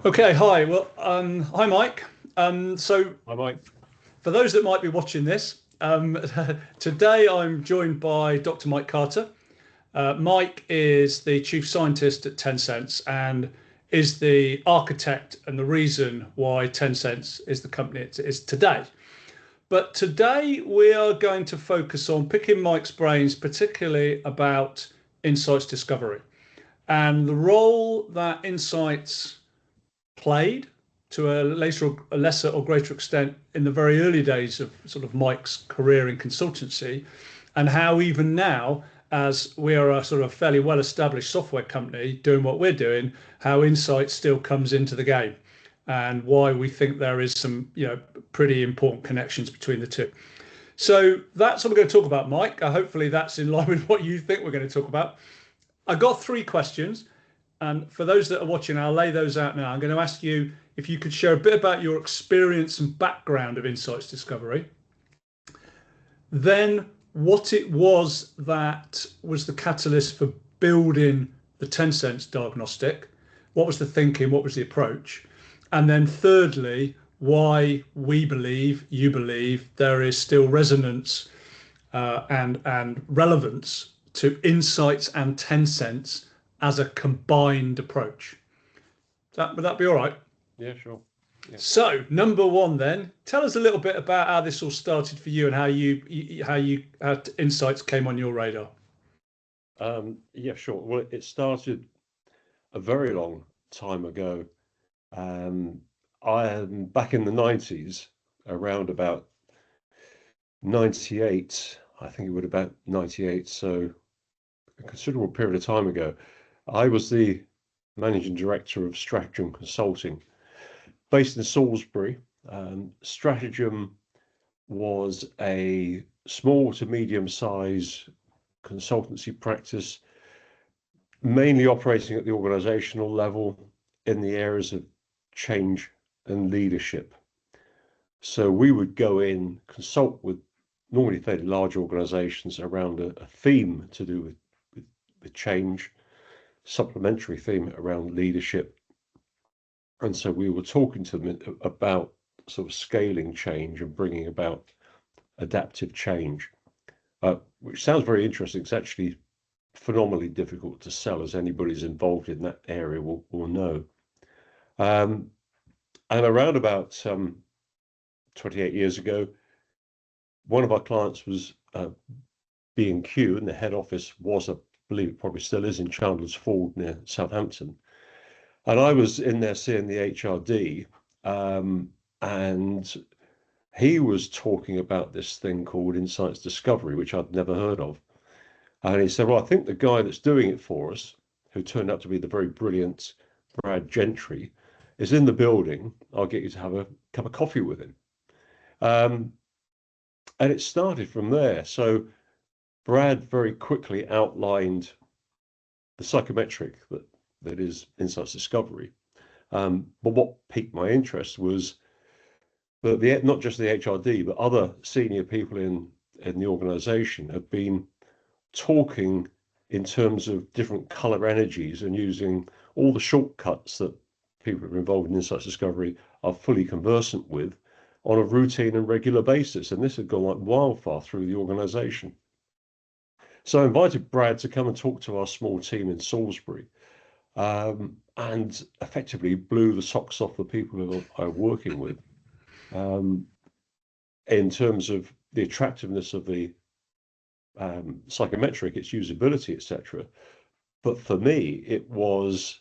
Okay, hi. Well, hi, Mike. So, I might. for those that might be watching this, today I'm joined by Dr. Mike Carter. Mike is the chief scientist at Tensense and is the architect and the reason why Tensense is the company it is today. But today we are going to focus on picking Mike's brains, particularly about insights discovery and the role that insights played to a lesser or greater extent in the very early days of sort of Mike's career in consultancy, and how even now, as we are a sort of fairly well established software company doing what we're doing, how insight still comes into the game and why we think there is some pretty important connections between the two. So that's what we're going to talk about, Mike. Hopefully that's in line with what you think we're going to talk about. I got three questions. And for those that are watching, I'll lay those out now. I'm going to ask you if you could share a bit about your experience and background of insights discovery, then what it was that was the catalyst for building the Tensense diagnostic, what was the thinking, what was the approach, and then thirdly, why we believe, you believe, there is still resonance and relevance to insights and Tensense as a combined approach. Would that be all right? Yeah, sure. Yeah. So, number one, then, tell us a little bit about how this all started for you and how insights came on your radar. Yeah, sure. Well, it started a very long time ago. Um, I am back in the 90s, around about 98. I think it would about 98. So a considerable period of time ago. I was the managing director of Stratagem Consulting, based in Salisbury. Stratagem was a small to medium size consultancy practice, mainly operating at the organizational level in the areas of change and leadership. So we would go in, consult with normally fairly large organizations around a theme to do with change, supplementary theme around leadership. And so we were talking to them about sort of scaling change and bringing about adaptive change, which sounds very interesting. It's actually phenomenally difficult to sell, as anybody who's involved in that area will know. Um, and around about 28 years ago, one of our clients was B&Q, and the head office was, I believe it probably still is, in Chandler's Ford near Southampton. And I was in there seeing the HRD, and he was talking about this thing called Insights Discovery, which I'd never heard of. And he said, well, I think the guy that's doing it for us, who turned out to be the very brilliant Brad Gentry, is in the building. I'll get you to have a cup of coffee with him. And it started from there. So Brad very quickly outlined the psychometric that is Insights Discovery. But what piqued my interest was that not just the HRD, but other senior people in the organization have been talking in terms of different color energies and using all the shortcuts that people who are involved in insights discovery are fully conversant with on a routine and regular basis. And this had gone like wildfire through the organization. So I invited Brad to come and talk to our small team in Salisbury, and effectively blew the socks off the people who I'm working with, in terms of the attractiveness of the psychometric, its usability, etc. But for me, it was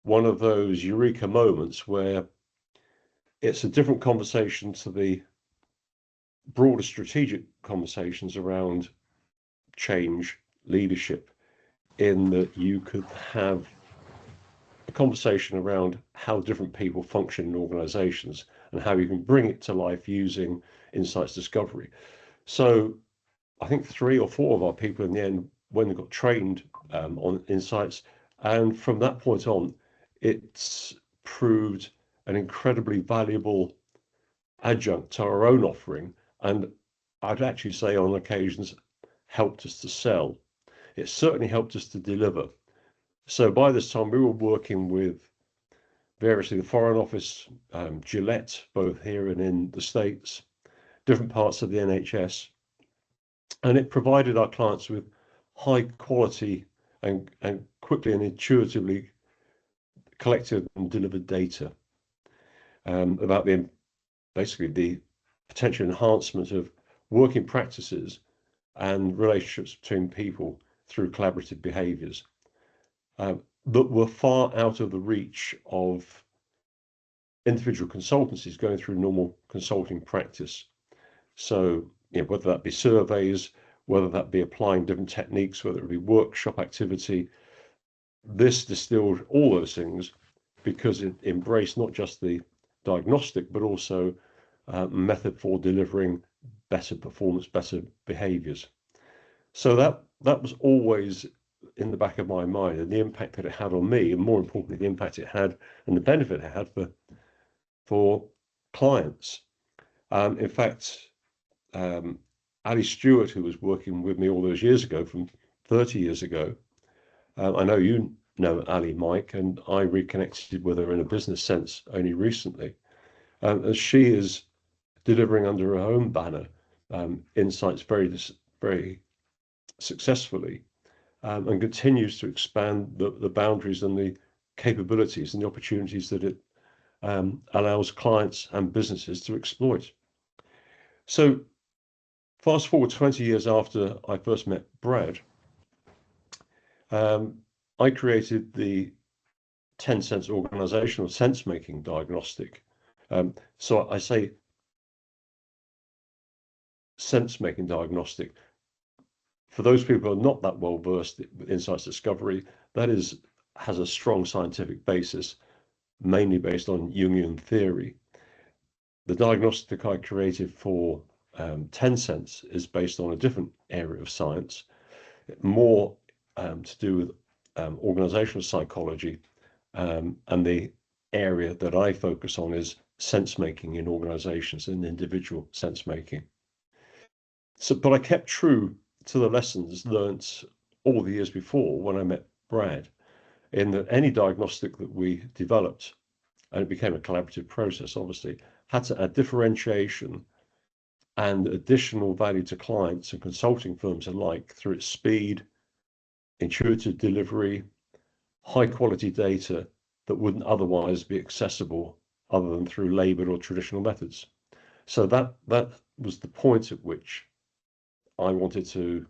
one of those eureka moments where it's a different conversation to the broader strategic conversations around change leadership, in that you could have a conversation around how different people function in organizations and how you can bring it to life using insights discovery. So I think 3 or 4 of our people in the end when they got trained on insights, and from that point on, it's proved an incredibly valuable adjunct to our own offering, and I'd actually say on occasions helped us to sell. It certainly helped us to deliver. So by this time, we were working with variously the Foreign Office, Gillette, both here and in the States, different parts of the NHS. And it provided our clients with high quality and quickly and intuitively collected and delivered data about basically the potential enhancement of working practices and relationships between people through collaborative behaviors that were far out of the reach of individual consultancies going through normal consulting practice. So, whether that be surveys, whether that be applying different techniques, whether it be workshop activity, this distilled all those things because it embraced not just the diagnostic, but also method for delivering better performance, better behaviors. So that was always in the back of my mind, and the impact that it had on me, and more importantly, the impact it had and the benefit it had for clients. In fact, Ali Stewart, who was working with me all those years ago, from 30 years ago, I know you know Ali, Mike, and I reconnected with her in a business sense only recently. As she is delivering under her own banner insights very successfully, and continues to expand the boundaries and the capabilities and the opportunities that it allows clients and businesses to exploit. So fast forward 20 years after I first met Brad, I created the Tensense organizational sense-making diagnostic. So I say sense-making diagnostic. For those people who are not that well versed with insights discovery, that has a strong scientific basis, mainly based on Jungian theory. The diagnostic I created for Tensense is based on a different area of science, more to do with organizational psychology, and the area that I focus on is sense making in organizations and individual sense making. So, but I kept true to the lessons learnt all the years before when I met Brad, in that any diagnostic that we developed, and it became a collaborative process, obviously, had to add differentiation and additional value to clients and consulting firms alike through its speed, intuitive delivery, high quality data that wouldn't otherwise be accessible other than through labeled or traditional methods. So that was the point at which I wanted to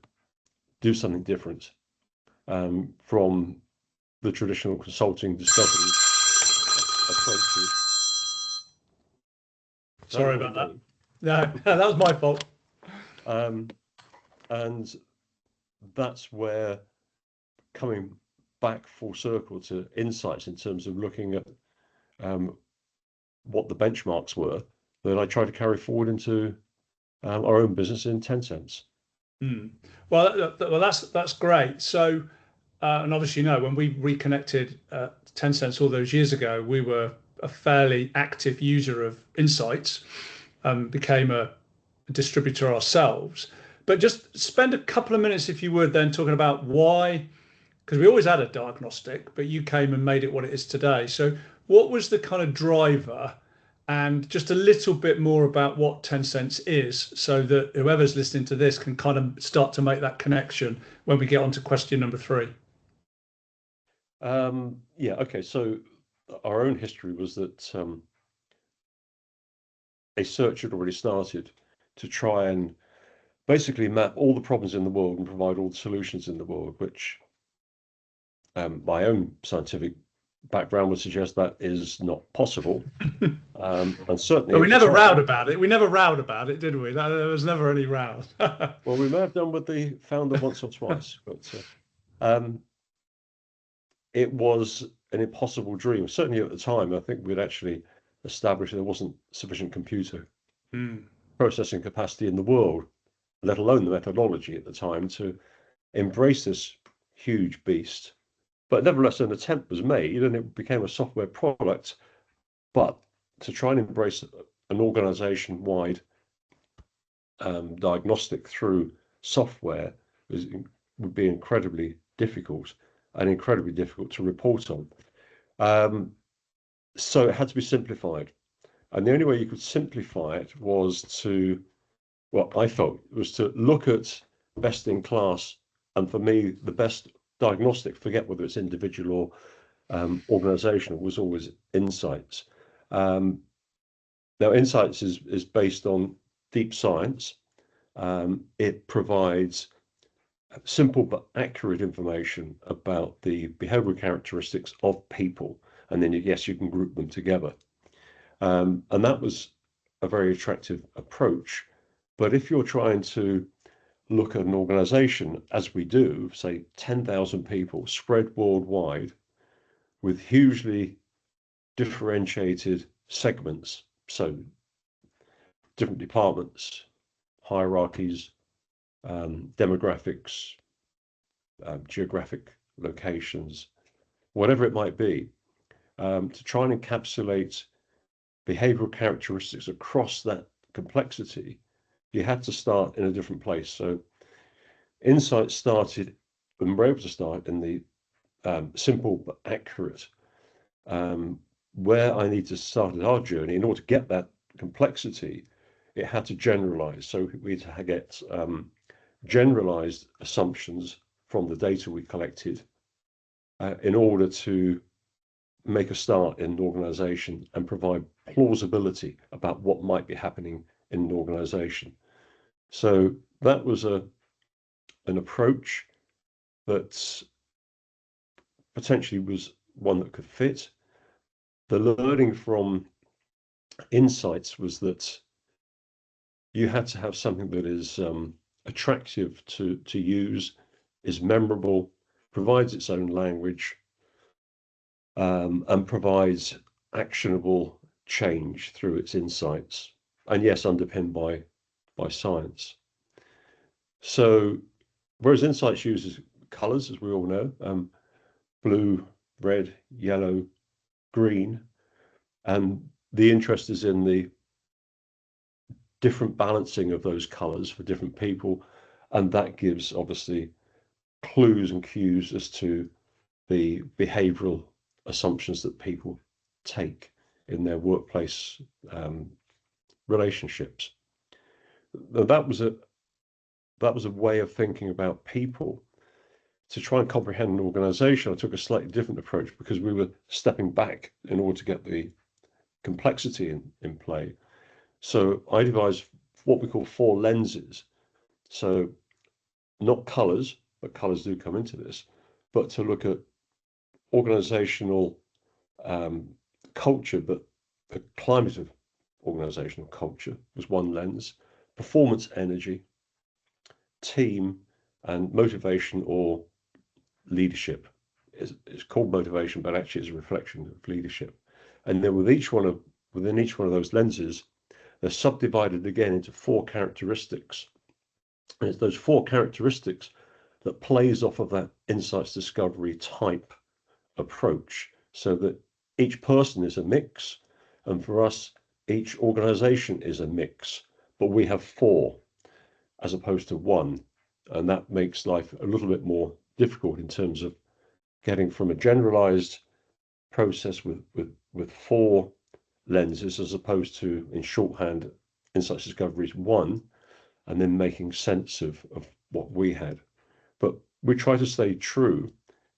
do something different from the traditional consulting discovery approaches. Sorry about that. No, that was my fault. And that's where, coming back full circle to insights in terms of looking at what the benchmarks were, that I try to carry forward into our own business in Tensense. Well, that's great. So, and obviously, when we reconnected Tensense all those years ago, we were a fairly active user of insights, became a distributor ourselves. But just spend a couple of minutes, if you would, then talking about why, because we always had a diagnostic, but you came and made it what it is today. So, what was the kind of driver? And just a little bit more about what Tensense is, so that whoever's listening to this can kind of start to make that connection when we get on to question number 3. Yeah, okay. So our own history was that a search had already started to try and basically map all the problems in the world and provide all the solutions in the world, which my own scientific background would suggest that is not possible. And certainly, but we never rowed about it. We never rowed about it, did we? There was never any row. Well, we may have done with the founder once or twice, but it was an impossible dream. Certainly at the time, I think we'd actually established there wasn't sufficient computer processing capacity in the world, let alone the methodology at the time, to embrace this huge beast. But nevertheless, an attempt was made and it became a software product. But to try and embrace an organization-wide diagnostic through software would be incredibly difficult and incredibly difficult to report on. So it had to be simplified. And the only way you could simplify it was to, what I felt was to look at best in class. And for me, the best diagnostic, forget whether it's individual or organizational, was always insights. Um, Now, insights is based on deep science. It provides simple but accurate information about the behavioral characteristics of people. And then, yes, you can group them together. And that was a very attractive approach. But if you're trying to look at an organization, as we do, say 10,000 people spread worldwide with hugely differentiated segments, so different departments, hierarchies, demographics, geographic locations, whatever it might be, to try and encapsulate behavioral characteristics across that complexity, you had to start in a different place. So insights started, and we're able to start in the simple but accurate. Where I need to start at our journey, in order to get that complexity, it had to generalize. So we had to get generalized assumptions from the data we collected in order to make a start in an organization and provide plausibility about what might be happening in an organization. So that was an approach that potentially was one that could fit. The learning from insights was that you had to have something that is attractive to use, is memorable, provides its own language, and provides actionable change through its insights, and yes, underpinned by science. So, whereas insights uses colors, as we all know, blue, red, yellow, green, and the interest is in the different balancing of those colors for different people, and that gives obviously clues and cues as to the behavioral assumptions that people take in their workplace relationships. That was a way of thinking about people. To try and comprehend an organization, I took a slightly different approach because we were stepping back in order to get the complexity in play. So I devised what we call 4 lenses. So not colors, but colors do come into this, but to look at organizational culture, but the climate of organizational culture was one lens, performance energy, team, and motivation or leadership. It's called motivation, but actually it's a reflection of leadership. And then within each one of those lenses, they're subdivided again into 4 characteristics. And it's those 4 characteristics that plays off of that insights discovery type approach, so that each person is a mix, and for us, each organization is a mix, but we have 4 as opposed to 1, and that makes life a little bit more difficult in terms of getting from a generalized process with 4 lenses as opposed to, in shorthand, insights discovery is 1, and then making sense of what we had. But we try to stay true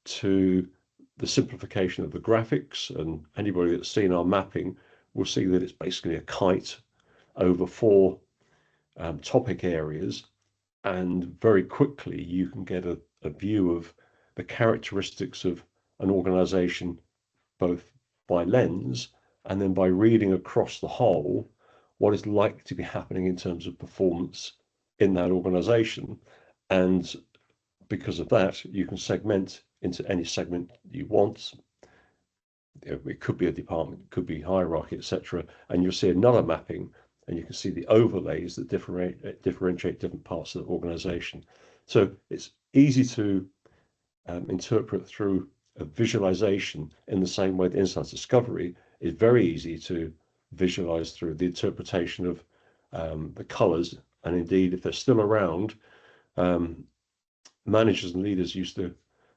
to the simplification of the graphics, and anybody that's seen our mapping will see that it's basically a kite over 4 topic areas, and very quickly you can get a view of the characteristics of an organization, both by lens and then by reading across the whole what is likely to be happening in terms of performance in that organization. And because of that, you can segment into any segment you want. It could be a department, it could be hierarchy, etc. And you'll see another mapping, and you can see the overlays that differentiate different parts of the organization. So it's easy to interpret through a visualization, in the same way the insights discovery is very easy to visualize through the interpretation of the colors. And indeed, if they're still around, managers and leaders used to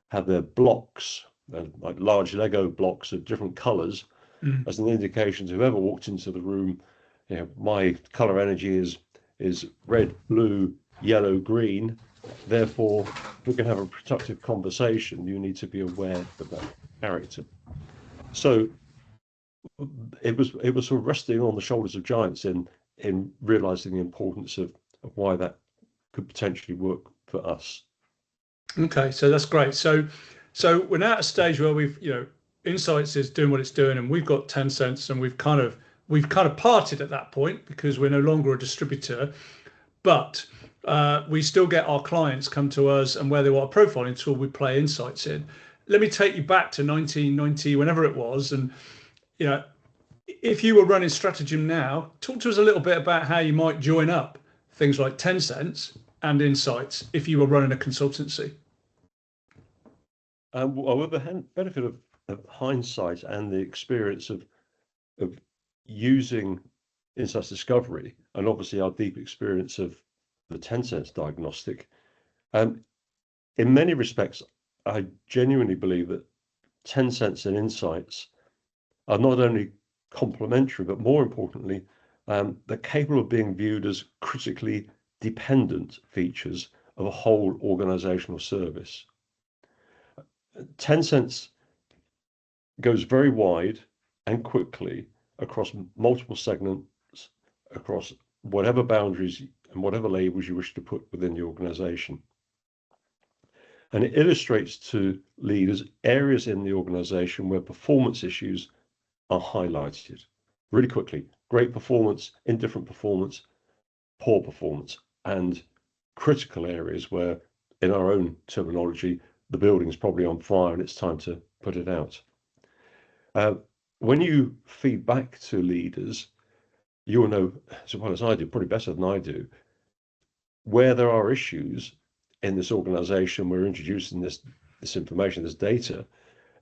have their blocks, like large Lego blocks of different colors, as an indication to whoever walked into the room, my color energy is red, blue, yellow, green. Therefore, if we can have a productive conversation, you need to be aware of that character. So it was sort of resting on the shoulders of giants in realizing the importance of why that could potentially work for us. Okay, so that's great. So we're now at a stage where we've, Insights is doing what it's doing, and we've got Tensense, and we've kind of parted at that point because we're no longer a distributor, but we still get our clients come to us, and where they want a profiling tool, we play Insights in. Let me take you back to 1990, whenever it was, and you know, if you were running Stratagem now, talk to us a little bit about how you might join up things like Tensense and Insights if you were running a consultancy. Well, with the benefit of hindsight and the experience of using Insights Discovery, and obviously our deep experience of the Tensense diagnostic, in many respects, I genuinely believe that Tensense and Insights are not only complementary, but more importantly, they're capable of being viewed as critically dependent features of a whole organizational service. Tensense goes very wide and quickly across multiple segments, across whatever boundaries and whatever labels you wish to put within the organization. And it illustrates to leaders areas in the organization where performance issues are highlighted really quickly. Great performance, indifferent performance, poor performance, and critical areas where, in our own terminology, the building's probably on fire and it's time to put it out. When you feed back to leaders, you'll know as well as I do, probably better than I do, where there are issues in this organization. We're introducing this information, this data.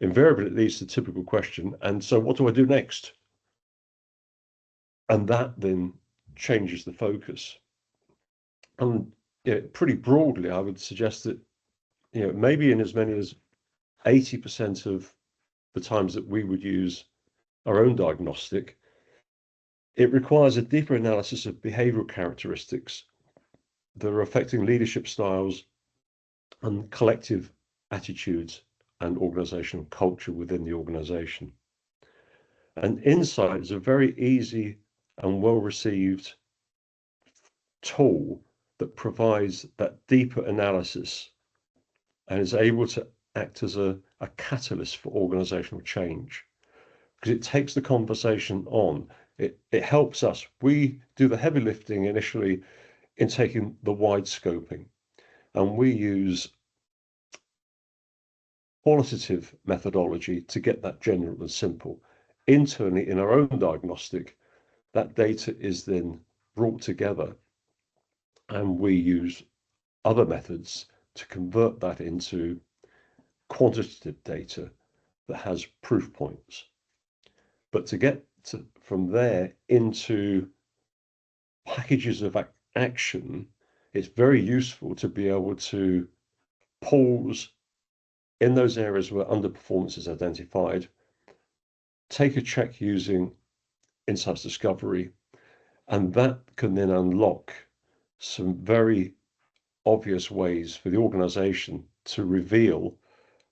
Invariably, it leads to the typical question, and so what do I do next? And that then changes the focus. And pretty broadly, I would suggest that maybe in as many as 80% of the times that we would use our own diagnostic, it requires a deeper analysis of behavioral characteristics that are affecting leadership styles and collective attitudes and organizational culture within the organization. And Insight is a very easy and well-received tool that provides that deeper analysis and is able to act as a catalyst for organizational change, because it takes the conversation on. It helps us. We do the heavy lifting initially in taking the wide scoping, and we use qualitative methodology to get that general and simple. Internally, in our own diagnostic, that data is then brought together, and we use other methods to convert that into quantitative data that has proof points. But to get from there into packages of action, it's very useful to be able to pause in those areas where underperformance is identified, take a check using Insights Discovery, and that can then unlock some very obvious ways for the organization to reveal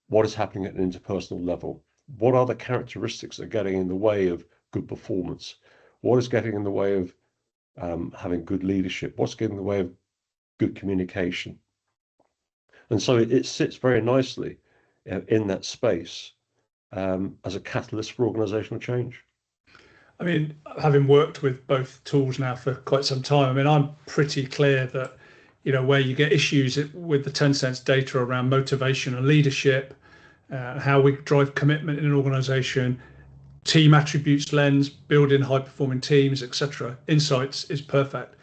what is happening at an interpersonal level. What are the characteristics that are getting in the way of good performance? What is getting in the way of having good leadership? What's getting in the way of good communication? And so it sits very nicely in that space as a catalyst for organizational change. I mean, having worked with both tools now for quite some time, I mean, I'm pretty clear that, where you get issues with the Tensense data around motivation and leadership, how we drive commitment in an organization, team attributes lens, building high performing teams, etc. Insights is perfect.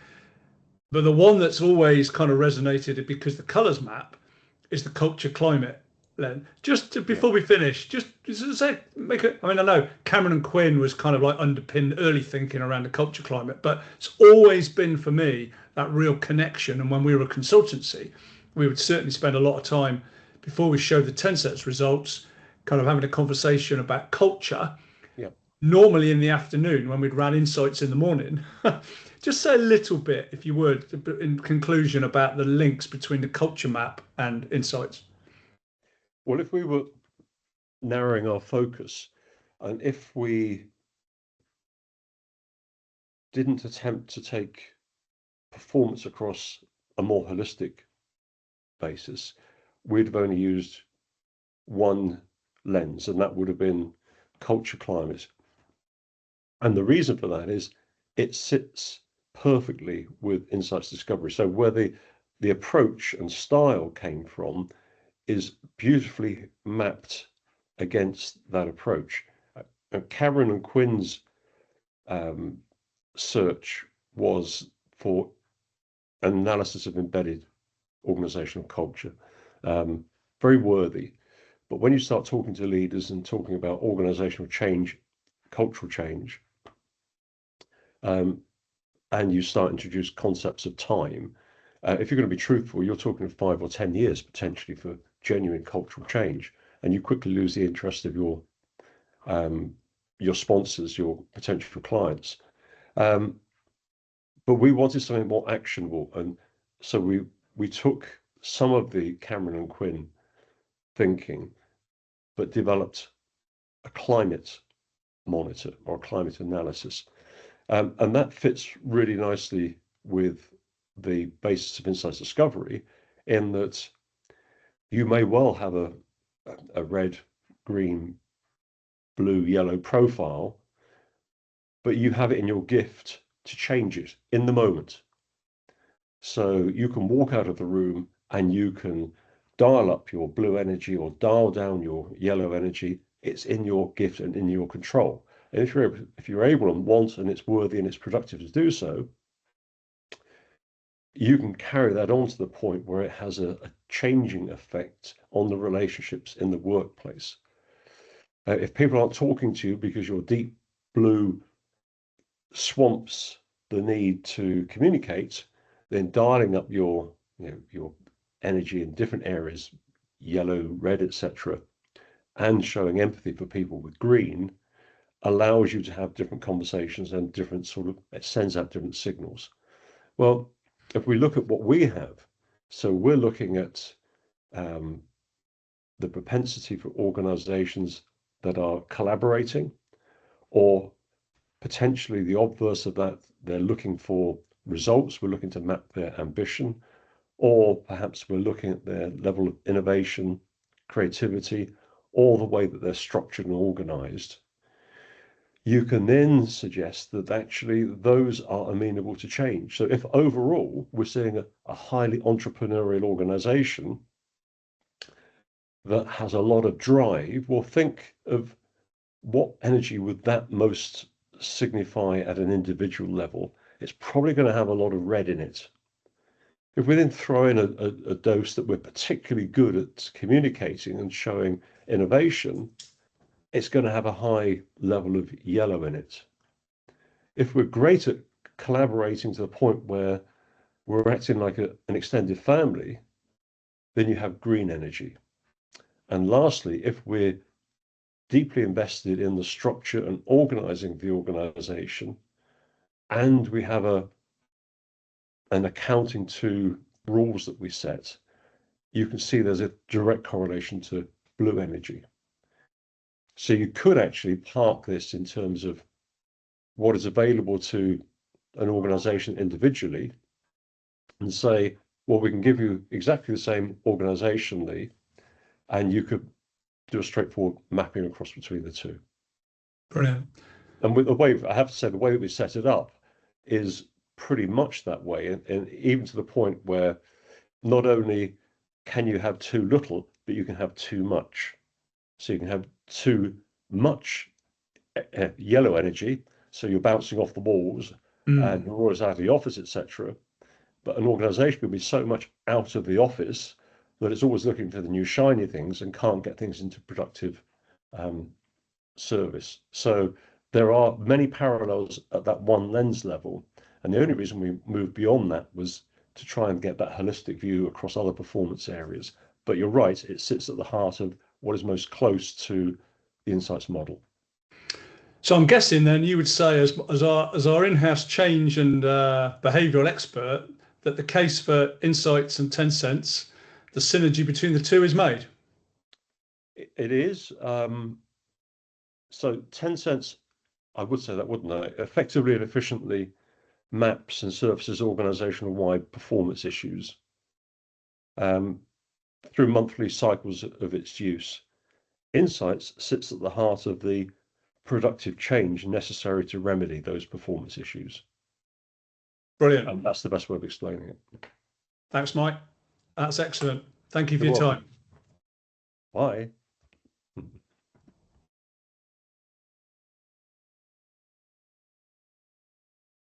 But the one that's always kind of resonated because the colors map is the culture climate lens. Before we finish, just say, I mean, I know Cameron and Quinn was kind of like underpinned early thinking around the culture climate, but it's always been for me that real connection. And when we were a consultancy, we would certainly spend a lot of time before we showed the Tensense results, kind of having a conversation about culture. Yeah. normally in the afternoon when we'd ran insights in the morning. Just say a little bit, if you would, in conclusion about the links between the culture map and insights. Well, if we were narrowing our focus, and if we didn't attempt to take performance across a more holistic basis, we'd have only used one lens, and that would have been culture climate. And the reason for that is it sits perfectly with insights discovery. So where the approach and style came from is beautifully mapped against that approach. Cameron and Quinn's search was for analysis of embedded organizational culture. Very worthy. But when you start talking to leaders and talking about organizational change, cultural change, and you start introduce concepts of time, if you're going to be truthful, you're talking of 5 or 10 years potentially for genuine cultural change, and you quickly lose the interest of your sponsors, your potential clients. But we wanted something more actionable, and so we took some of the Cameron and Quinn thinking, but developed a climate monitor or a climate analysis. And that fits really nicely with the basis of insights discovery, in that you may well have a red, green, blue, yellow profile, but you have it in your gift to change it in the moment. So you can walk out of the room and you can dial up your blue energy or dial down your yellow energy. It's in your gift and in your control. And if you're able and want, and it's worthy and it's productive to do so, you can carry that on to the point where it has a changing effect on the relationships in the workplace. If people aren't talking to you because your deep blue swamps the need to communicate, then dialing up your energy in different areas, yellow, red, etc., and showing empathy for people with green allows you to have different conversations and different it sends out different signals. Well, if we look at what we have, so we're looking at the propensity for organizations that are collaborating, or potentially the obverse of that, they're looking for results, we're looking to map their ambition, or perhaps we're looking at their level of innovation, creativity, or the way that they're structured and organized. You can then suggest that actually those are amenable to change. So if overall we're seeing a highly entrepreneurial organization that has a lot of drive, well, think of what energy would that most signify at an individual level. It's probably going to have a lot of red in it. If we then throw in a dose that we're particularly good at communicating and showing innovation, it's going to have a high level of yellow in it. If we're great at collaborating to the point where we're acting like an extended family, then you have green energy. And lastly, if we're deeply invested in the structure and organizing the organization, and we have an accounting to rules that we set, you can see there's a direct correlation to blue energy. So you could actually park this in terms of what is available to an organization individually and say, well, we can give you exactly the same organizationally, and you could do a straightforward mapping across between the two. Brilliant. And with the way, I have to say, the way that we set it up is pretty much that way, and even to the point where not only can you have too little, but you can have too much. So you can have too much yellow energy, so you're bouncing off the walls and you're always out of the office, etc. But an organization can be so much out of the office that it's always looking for the new shiny things and can't get things into productive service. So there are many parallels at that one lens level. And the only reason we moved beyond that was to try and get that holistic view across other performance areas. But you're right, it sits at the heart of what is most close to the insights model. So I'm guessing then you would say, as our in-house change and behavioural expert, that the case for Insights and Tensense, the synergy between the two is made. It is. So Tensense, I would say that, wouldn't I? Effectively and efficiently maps and surfaces organizational-wide performance issues through monthly cycles of its use. Insights sits at the heart of the productive change necessary to remedy those performance issues. Brilliant. And that's the best way of explaining it. Thanks, Mike. That's excellent. Thank you for You're your welcome. time. Bye.